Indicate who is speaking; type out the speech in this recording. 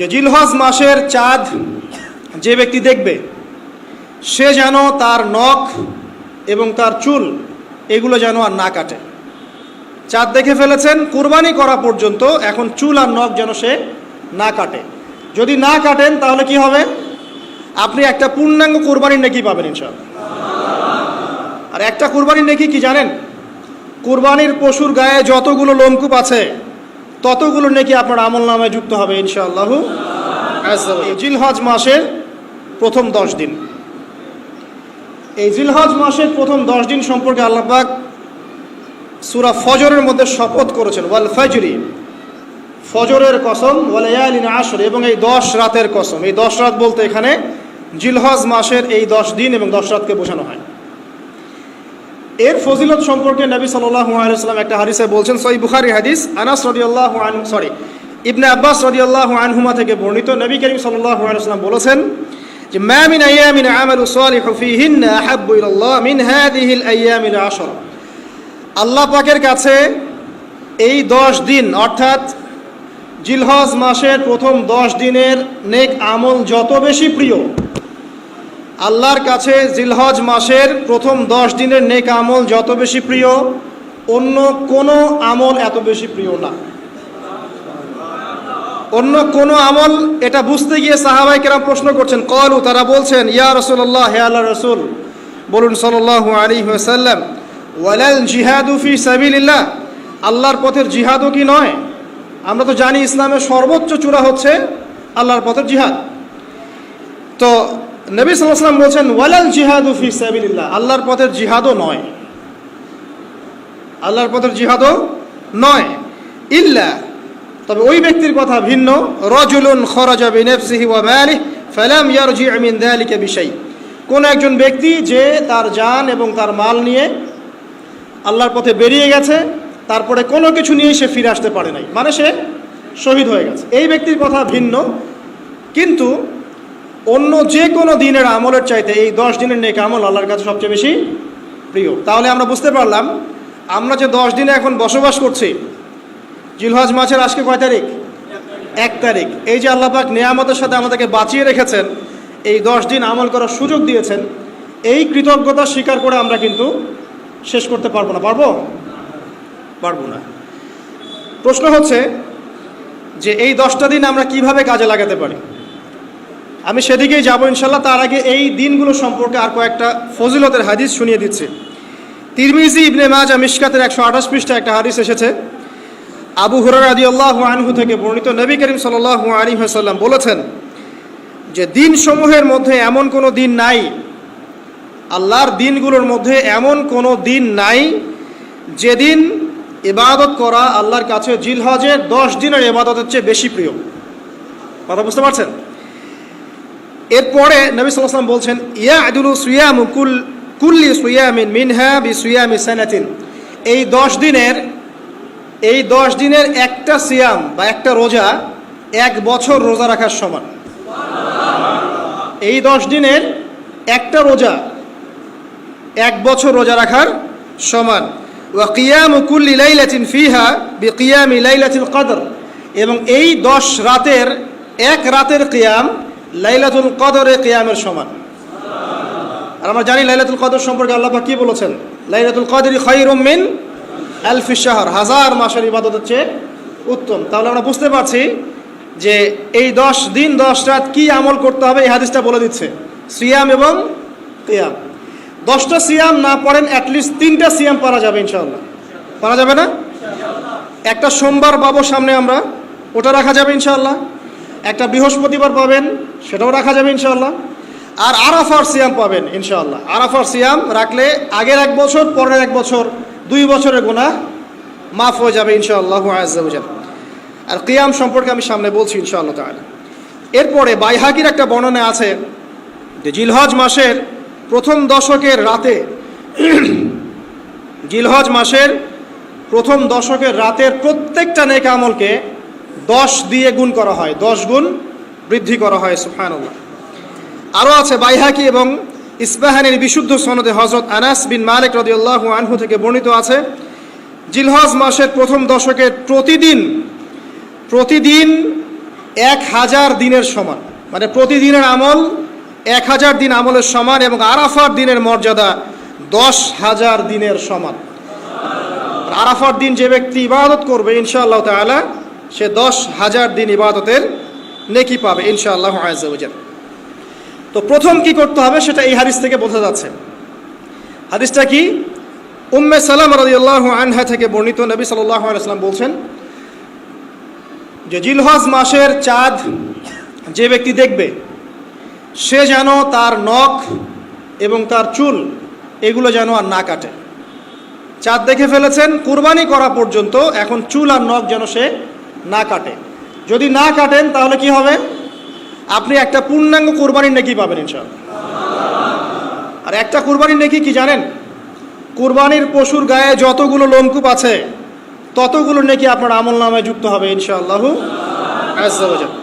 Speaker 1: যে জিলহজ মাসের চাঁদ যে ব্যক্তি দেখবে সে যেন তার নখ এবং তার চুল এগুলো যেন আর না কাটে। চাঁদ দেখে ফেলেছেন, কুরবানি করা পর্যন্ত এখন চুল আর নখ যেন সে না কাটে। যদি না কাটেন তাহলে কি হবে? আপনি একটা পূর্ণাঙ্গ কুরবানির নেকি পাবেন ইনশাআল্লাহ। আর একটা কুরবানির নেকি কি জানেন? কুরবানির পশুর গায়ে যতগুলো লোমকূপ আছে ততগুলো নেকি আপনার আমল নামায় যুক্ত হবে ইনশাআল্লাহ। জিলহজ মাসের প্রথম 10 দিন, এই জিলহজ মাসের প্রথম 10 দিন সম্পর্কে আল্লাহ পাক সূরা ফজরের মধ্যে শপথ করেছেন, ওয়াল ফজরি, ফজরের কসম, ওয়া লায়ালিন আশর, এবং এই 10 রাতের কসম। এই 10 রাত বলতে এখানে জিলহজ মাসের এই 10 দিন এবং 10 রাতকে বোঝানো হয়। এর ফজিলত সম্পর্কে নবী সাল্লাল্লাহু আলাইহি ওয়াসাল্লাম একটা হাদিসে বলছেন, সহিহ বুখারী হাদিস, আনাস রাদিয়াল্লাহু আনহু ইবনে আব্বাস রাদিয়াল্লাহু আনহুমা থেকে বর্ণিত, নবী করিম সাল্লাল্লাহু আলাইহি ওয়াসাল্লাম বলেছেন যে মা মিন আইয়ামিন আমালু সালিহু ফীহিন্না আহাব্বু ইলাল্লাহ মিন হাযিহিল আইয়ামিল 10। আল্লাহ পাকের কাছে এই 10 দিন অর্থাৎ জিলহজ মাসের প্রথম 10 দিনের নেক আমল যত বেশি প্রিয়, আল্লাহর কাছে জিলহজ মাসের প্রথম 10 দিনের নেক আমল যত বেশি প্রিয়, অন্য কোনো আমল এত বেশি প্রিয় না। অন্য কোনো আমল, এটা বুঝতে গিয়ে সাহাবায়ে কেরাম প্রশ্ন করছেন, ক্বালু, তারা বলছেন, ইয়া রাসূলুল্লাহ, হে আল্লাহর রাসূল, বলুন সাল্লাল্লাহু আলাইহি ওয়াসাল্লাম, ওয়ালাল জিহাদু ফি সাবিলিল্লাহ, আল্লাহর পথের জিহাদও কি নয়? আমরা তো জানি ইসলামের সর্বোচ্চ চূড়া হচ্ছে আল্লাহর পথের জিহাদ। তো নবী সাল্লাল্লাহু আলাইহি ওয়াসাল্লাম বলছেন, ওয়ালাল জিহাদু ফি সাবিলিল্লাহ, আল্লাহর পথের জিহাদও নয়, আল্লাহর পথের জিহাদও নয়, ইল্লা, তবে ওই ব্যক্তির কথা ভিন্ন, রাজুলুন খরাজা বিনাফসিহি ওয়া মালিহি ফালাম ইয়ারজি মিন যালিকা বিশাই, কোন একজন ব্যক্তি যে তার জান এবং তার মাল নিয়ে আল্লাহর পথে বেরিয়ে গেছে, তারপরে কোনো কিছু নিয়ে সে ফিরে আসতে পারে নাই, মানে সে শহীদ হয়ে গেছে, এই ব্যক্তির কথা ভিন্ন। কিন্তু অন্য যে কোনো দিনের আমলের চাইতে এই 10 দিনের নেক আমল আল্লাহর কাছে সবচেয়ে বেশি প্রিয়। তাহলে আমরা বুঝতে পারলাম, আমরা যে 10 দিনে এখন বসবাস করছি, জিলহজ মাসের আজকে কয় তারিখ? 1 তারিখ। এই যে আল্লাহ পাক নিয়ামতের সাথে আমাদেরকে বাঁচিয়ে রেখেছেন, এই 10 দিন আমল করার সুযোগ দিয়েছেন, এই কৃতজ্ঞতা স্বীকার করে আমরা কিন্তু শেষ করতে পারবো না। পারবো না। প্রশ্ন হচ্ছে যে এই 10টা দিন আমরা কিভাবে কাজে লাগাতে পারি। আমি সেদিকেই যাবো ইনশাল্লাহ। তার আগে এই দিনগুলো সম্পর্কে আর কয়েকটা ফজিলতের হাদিস শুনিয়ে দিচ্ছি। তিরমিজি, ইবনে মাজাহ, মিশকাতের 128 পৃষ্ঠায় একটা হাদিস এসেছে, আবু হুরায়রা রাদিয়াল্লাহু আনহু থেকে বর্ণিত, নবী করিম সাল্লাল্লাহু আলাইহি ওয়াসাল্লাম বলেছেন যে দিনসমূহের মধ্যে এমন কোনো দিন নাই, আল্লাহর দিনগুলোর মধ্যে এমন কোনো দিন নাই যেদিন ইবাদত করা আল্লাহর কাছে জিলহজের 10 দিনের ইবাদতের চেয়ে বেশি প্রিয়। কথা বুঝতে পারছেন? এরপরে নবী সাল্লাল্লাহু আলাইহি ওয়াসাল্লাম বলছেন, ইয়াদুলু সিয়ামু কুল্লি সিয়ামিন মিনহা বিসিয়ামি সানাতিন, এই 10 দিনের একটা সিয়াম বা একটা রোজা 1 বছর রোজা রাখার সমান। এই 10 দিনের একটা রোজা 1 বছর রোজা রাখার সমান। ওয়া কিয়ামু কুল্লি লাইলাতিন ফিহা বিকিয়ামি লাইলাতুল কদর, এবং এই 10 রাতের এক রাতের কিয়াম লাইলাতুল কদরের কিয়ামের সমান। আর আমরা জানি লাইলাতুল কদর সম্পর্কে আল্লাহ পাক কি বলেছেন, লাইলাতুল কদরি খায়রুম মিন আলফি শাহর, 1000 মাসের ইবাদতের চেয়ে উত্তম। তাহলে আমরা বুঝতে পারছি যে এই 10 দিন 10 রাত কি আমল করতে হবে, এই হাদিসটা বলে দিচ্ছে, সিয়াম এবং কিয়াম। 10টা সিয়াম না পড়েন, অ্যাটলিস্ট 3টা সিয়াম পারা যাবে ইনশাআল্লাহ। পারা যাবে না? একটা সোমবার পাবো সামনে আমরা, ওটা রাখা যাবে ইনশাআল্লাহ। একটা বৃহস্পতিবার পাবেন, সেটাও রাখা যাবে ইনশাআল্লাহ। আর আরাফার সিয়াম পাবেন ইনশাআল্লাহ। আরাফার সিয়াম রাখলে আগের 1 বছর, পরের 1 বছর, 2 বছরের গুনাহ মাফ হয়ে যাবে ইনশাআল্লাহু আযজা ওয়া জাল্লা। আর কিয়াম সম্পর্কে আমি সামনে বলছি ইনশাআল্লাহ তাআলা। এরপরে বাইহাকির একটা বর্ণনা আছে যে জিলহজ মাসের প্রথম দশকের রাতে, জিলহজ মাসের প্রথম দশকের রাতের প্রত্যেকটা নেক আমলকে 10 দিয়ে গুণ করা হয়, 10 গুণ বৃদ্ধি করা হয়। সুবহানাল্লাহ। আরও আছে বাইহাকি এবং ইসবাহানির বিশুদ্ধ সনদে হযরত আনাস বিন মালিক রাদিয়াল্লাহু আনহু থেকে বর্ণিত আছে, জিলহজ মাসের প্রথম দশকের প্রতিদিন 1000 দিনের সমান, মানে প্রতিদিনের আমল 1000 দিন আমলের সমান, এবং আরাফার দিনের মর্যাদা 10,000 দিনের সমান। আরাফার দিন যে ব্যক্তি ইবাদত করবে ইনশাআল্লাহ তাআলা সে 10,000 দিন ইবাদতের নেকি পাবে ইনশাআল্লাহ আযজা ওয়া জাল। তো প্রথম কি করতে হবে সেটা এই হাদিস থেকে বোঝা যাচ্ছে। হাদিসটা কি? উম্মে সালামা রাদিয়াল্লাহু আনহা থেকে বর্ণিত, নবী সাল্লাল্লাহু আলাইহি ওয়াসাল্লাম বলছেন যে জিলহজ মাসের চাঁদ যে ব্যক্তি দেখবে সে যেন তার নখ এবং তার চুল এগুলো যেন আর না কাটে। চাঁদ দেখে ফেলেছেন, কুরবানি করা পর্যন্ত এখন চুল আর নখ যেন সে না কাটে। যদি না কাটেন তাহলে কি হবে? আপনি একটা পূর্ণাঙ্গ কুরবানির নেকি পাবেন ইনশাআল্লাহ। আর একটা কুরবানির নেকি কি জানেন? কুরবানির পশুর গায়ে যতগুলো লোমকূপ আছে ততগুলো নেকি আপনার আমল নামায় যুক্ত হবে ইনশাআল্লাহু আযজা ওয়া জাল।